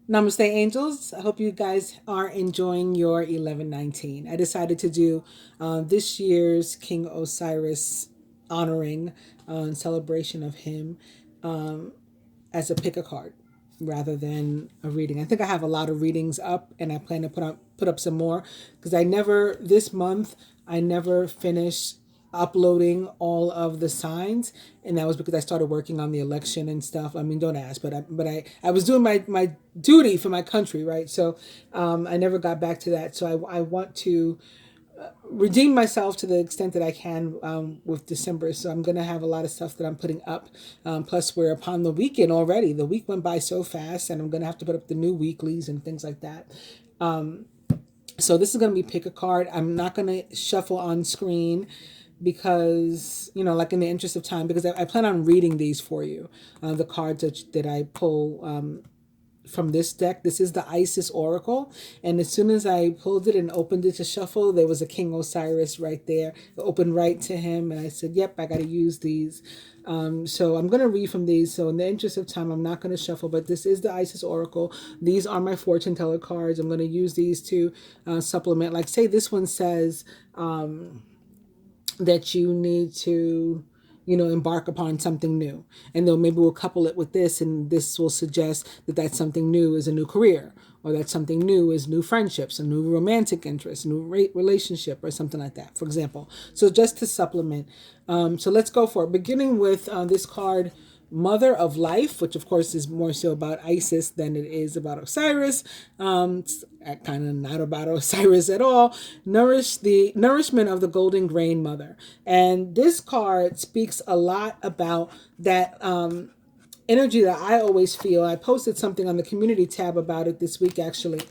Namaste, angels. I hope you guys are enjoying your 1119. I decided to do this year's King Osiris honoring and celebration of him as a pick a card rather than a reading. I think I have a lot of readings up, and I plan to put up some more because I never this month I never finished uploading all of the signs, and that was because I started working on the election and stuff. I mean, don't ask, but I was doing my duty for my country, right? So I never got back to that. So I want to redeem myself to the extent that I can with December. So I'm going to have a lot of stuff that I'm putting up. Plus, we're upon the weekend already. The week went by so fast, and I'm going to have to put up the new weeklies and things like that. So this is going to be pick a card. I'm not going to shuffle on screen because, like in the interest of time, because I plan on reading these for you. The cards that I pull from this deck. This is the Isis Oracle. And as soon as I pulled it and opened it to shuffle, there was a King Osiris right there. It opened right to him. And I said, yep, I got to use these. So I'm going to read from these. So in the interest of time, I'm not going to shuffle, but this is the Isis Oracle. These are my fortune teller cards. I'm going to use these to supplement. Like say this one says that you need to embark upon something new. And then maybe we'll couple it with this, and this will suggest that something new is a new career, or that something new is new friendships, a new romantic interest, a new relationship, or something like that, for example. So just to supplement. So let's go for it. Beginning with this card, Mother of Life, which of course is more so about Isis than it is about Osiris. It's kind of not about Osiris at all. The nourishment of the golden grain mother. And this card speaks a lot about that energy that I always feel. I posted something on the community tab about it this week, actually,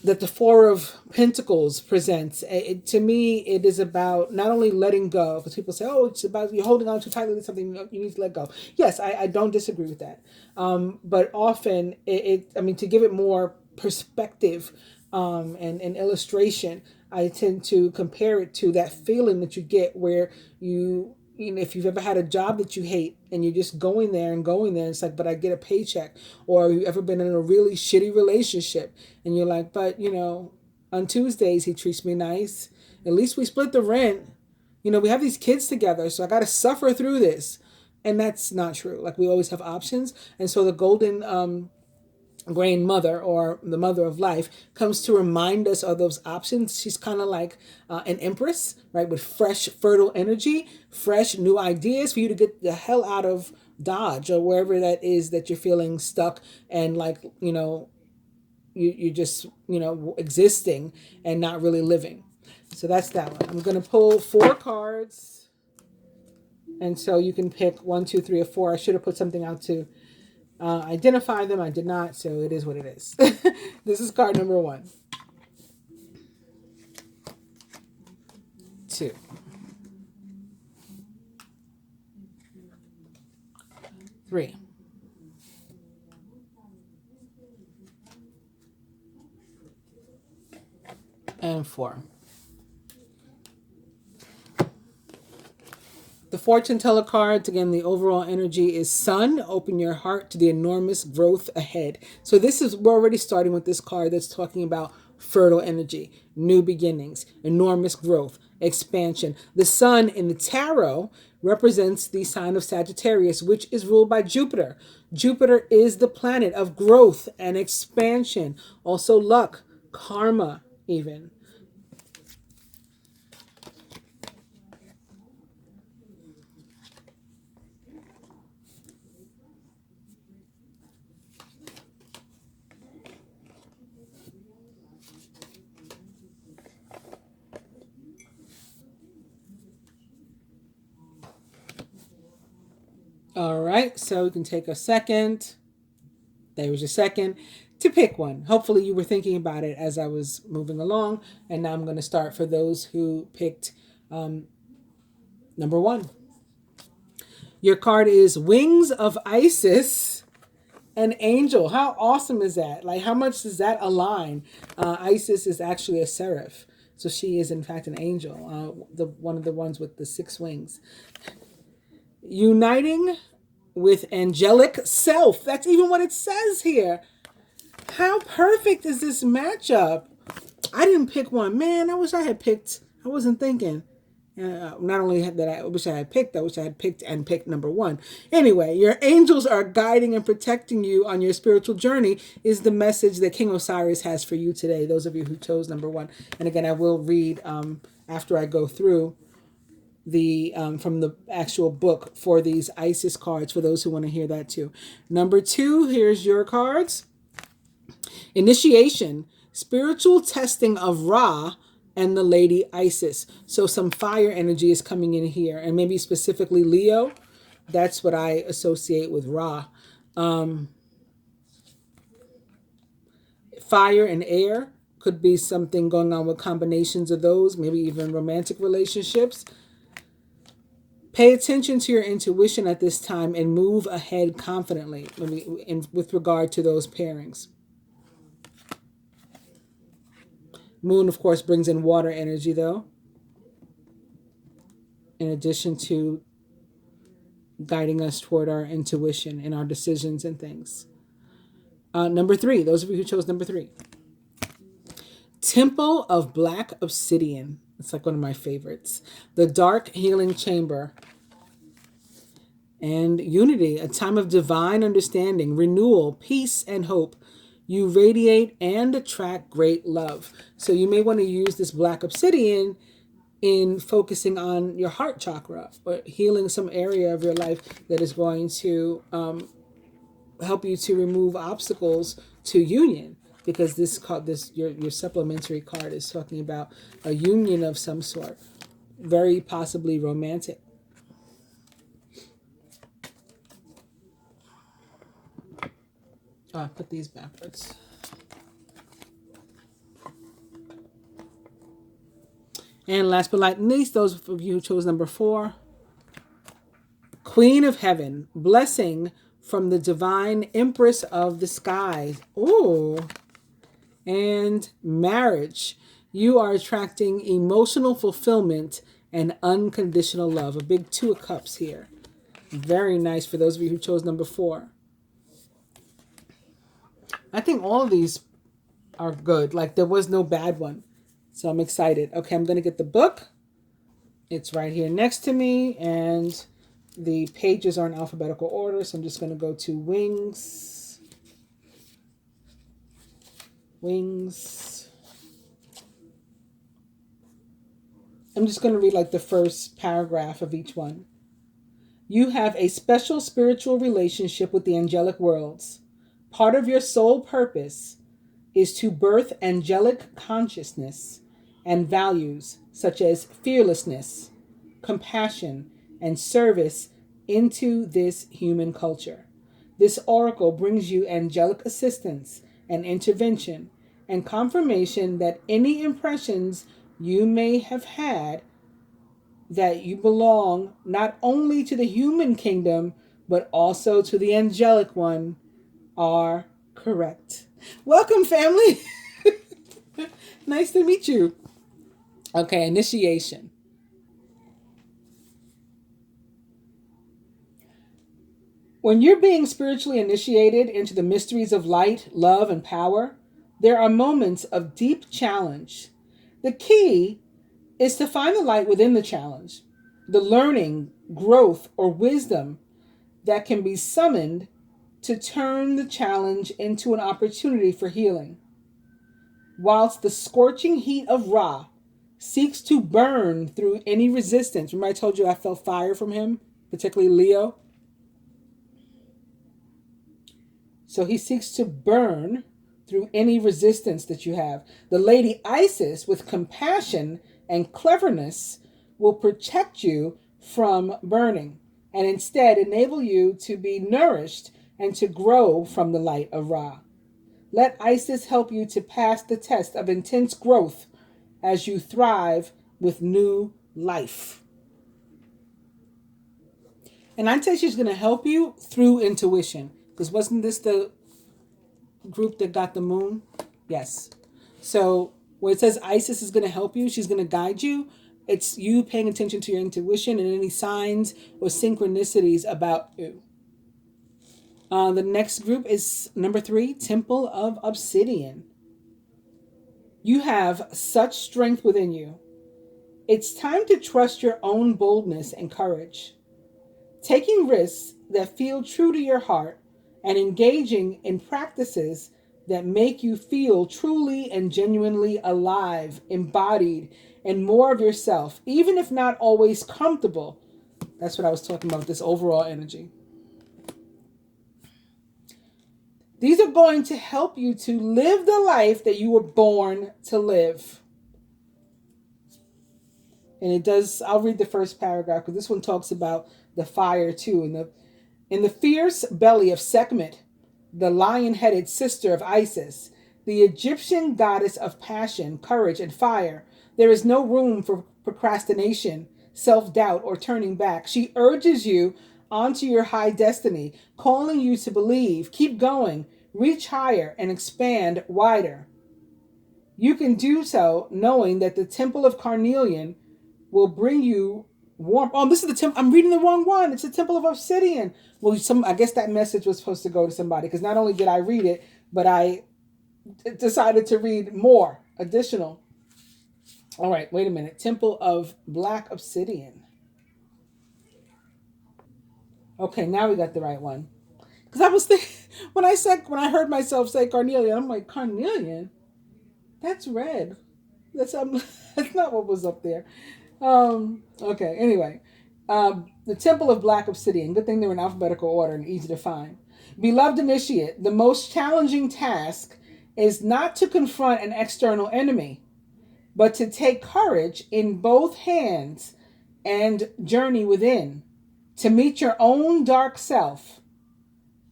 that the Four of Pentacles presents. To me, it is about not only letting go, because people say, oh, it's about you're holding on too tightly to something, you need to let go. Yes, I don't disagree with that. But often, to give it more perspective and illustration, I tend to compare it to that feeling that you get where if you've ever had a job that you hate and you're just going there and going there, it's like, but I get a paycheck. Or you've ever been in a really shitty relationship and you're like, but on Tuesdays he treats me nice. At least we split the rent. We have these kids together, so I got to suffer through this. And that's not true. Like, we always have options. And so the golden grain mother, or the mother of life, comes to remind us of those options. She's kind of like an empress, right, with fresh fertile energy, fresh new ideas for you to get the hell out of Dodge or wherever that is that you're feeling stuck, and like you just existing and not really living. So that's that one. I'm going to pull 4 cards, and so you can pick 1, 2, 3, or 4. I should have put something out to identify them. I did not, so it is what it is. This is card number 1, 2, 3, and 4. The fortune teller cards, again, the overall energy is Sun. Open your heart to the enormous growth ahead. So we're already starting with this card that's talking about fertile energy, new beginnings, enormous growth, expansion. The Sun in the tarot represents the sign of Sagittarius, which is ruled by Jupiter. Jupiter is the planet of growth and expansion, also luck, karma, even. All right, so we can take a second. There was your second to pick one. Hopefully you were thinking about it as I was moving along. And now I'm going to start for those who picked number 1. Your card is Wings of Isis, an angel. How awesome is that? Like, how much does that align? Isis is actually a seraph. So she is, in fact, an angel. One of the ones with the 6 wings. Uniting with angelic self. That's even what it says here. How perfect is this matchup? I didn't pick one. Man, I wish I had picked. I wasn't thinking. Not only that I wish I had picked, I wish I had picked and picked number one. Anyway, your angels are guiding and protecting you on your spiritual journey is the message that King Osiris has for you today. Those of you who chose number one. And again, I will read after I go through the from the actual book for these Isis cards for those who want to hear that too. Number two, here's your cards. Initiation, spiritual testing of Ra and the Lady Isis. So some fire energy is coming in here, and maybe specifically Leo. That's what I associate with Ra. Fire and air could be something going on with combinations of those, maybe even romantic relationships. Pay attention to your intuition at this time and move ahead confidently with regard to those pairings. Moon, of course, brings in water energy, though, in addition to guiding us toward our intuition and our decisions and things. Number three, those of you who chose number three. Temple of Black Obsidian. It's like one of my favorites. The Dark Healing Chamber. And unity, a time of divine understanding, renewal, peace, and hope. You radiate and attract great love. So you may want to use this black obsidian in focusing on your heart chakra or healing some area of your life that is going to help you to remove obstacles to union. Because your supplementary card is talking about a union of some sort, very possibly romantic. Oh, I put these backwards. And last but not least, those of you who chose number four. Queen of Heaven, blessing from the divine Empress of the skies. Ooh. And marriage. You are attracting emotional fulfillment and unconditional love. A big 2 of cups here. Very nice for those of you who chose number four. I think all of these are good. Like there was no bad one. So I'm excited. Okay, I'm going to get the book. It's right here next to me. And the pages are in alphabetical order. So I'm just going to go to Wings. Wings. I'm just going to read like the first paragraph of each one. You have a special spiritual relationship with the angelic worlds. Part of your soul purpose is to birth angelic consciousness and values such as fearlessness, compassion, and service into this human culture. This oracle brings you angelic assistance and intervention and confirmation that any impressions you may have had that you belong not only to the human kingdom, but also to the angelic one are correct. Welcome, family. Nice to meet you. Okay, initiation. When you're being spiritually initiated into the mysteries of light, love, and power, there are moments of deep challenge. The key is to find the light within the challenge, the learning, growth, or wisdom that can be summoned to turn the challenge into an opportunity for healing. Whilst the scorching heat of Ra seeks to burn through any resistance. Remember I told you I felt fire from him, particularly Leo? So he seeks to burn through any resistance that you have. The Lady Isis, with compassion and cleverness, will protect you from burning and instead enable you to be nourished and to grow from the light of Ra. Let Isis help you to pass the test of intense growth as you thrive with new life. And I'd say she's going to help you through intuition. Because wasn't this the group that got the moon? Yes. So when it says Isis is going to help you, she's going to guide you. It's you paying attention to your intuition and any signs or synchronicities about you. The next group is number 3, Temple of Obsidian. You have such strength within you. It's time to trust your own boldness and courage. Taking risks that feel true to your heart and engaging in practices that make you feel truly and genuinely alive, embodied, and more of yourself, even if not always comfortable. That's what I was talking about, this overall energy. These are going to help you to live the life that you were born to live. And it does, I'll read the first paragraph because this one talks about the fire too. In the fierce belly of Sekhmet, the lion-headed sister of Isis, the Egyptian goddess of passion, courage, and fire, there is no room for procrastination, self-doubt, or turning back. She urges you onto your high destiny, calling you to believe, keep going, reach higher, and expand wider. You can do so knowing that the Temple of Carnelian will bring you warmth. Oh, this is the temple. I'm reading the wrong one. It's the Temple of Obsidian. Well, I guess that message was supposed to go to somebody because not only did I read it, but I decided to read more, additional. All right, wait a minute. Temple of Black Obsidian. Okay, now we got the right one. Because I was thinking, when I heard myself say Carnelian, I'm like, Carnelian? That's red. That's not what was up there. Okay, anyway. The Temple of Black Obsidian. Good thing they're in alphabetical order and easy to find. Beloved initiate, the most challenging task is not to confront an external enemy, but to take courage in both hands and journey within, to meet your own dark self,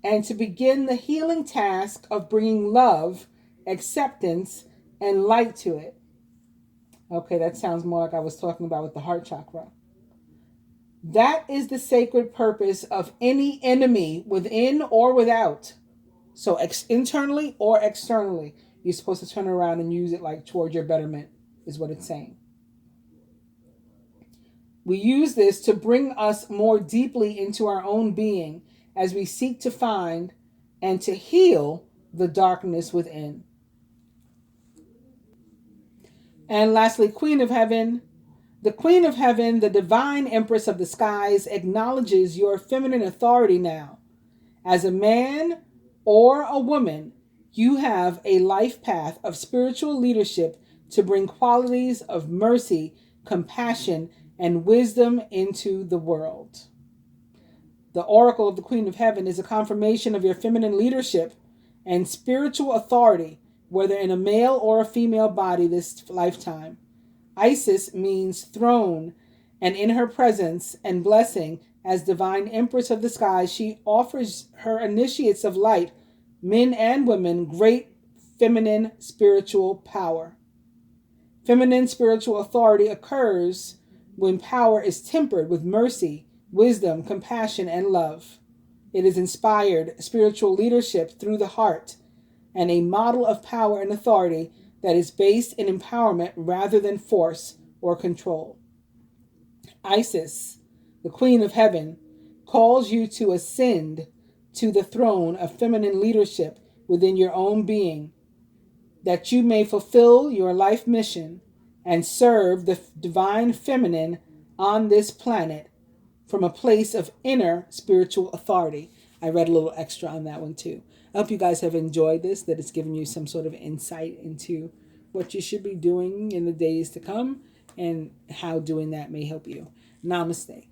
and to begin the healing task of bringing love, acceptance, and light to it. Okay, that sounds more like I was talking about with the heart chakra. That is the sacred purpose of any enemy within or without. So internally or externally, you're supposed to turn around and use it like toward your betterment, is what it's saying. We use this to bring us more deeply into our own being as we seek to find and to heal the darkness within. And lastly, Queen of Heaven. The Queen of Heaven, the divine empress of the skies, acknowledges your feminine authority now. As a man or a woman, you have a life path of spiritual leadership to bring qualities of mercy, compassion, and wisdom into the world. The Oracle of the Queen of Heaven is a confirmation of your feminine leadership and spiritual authority, whether in a male or a female body this lifetime. Isis means throne, and in her presence and blessing as divine empress of the skies, she offers her initiates of light, men and women, great feminine spiritual power. Feminine spiritual authority occurs when power is tempered with mercy, wisdom, compassion, and love. It is inspired spiritual leadership through the heart and a model of power and authority that is based in empowerment rather than force or control. Isis, the Queen of Heaven, calls you to ascend to the throne of feminine leadership within your own being, that you may fulfill your life mission and serve the divine feminine on this planet from a place of inner spiritual authority. I read a little extra on that one too. I hope you guys have enjoyed this, that it's given you some sort of insight into what you should be doing in the days to come and how doing that may help you. Namaste.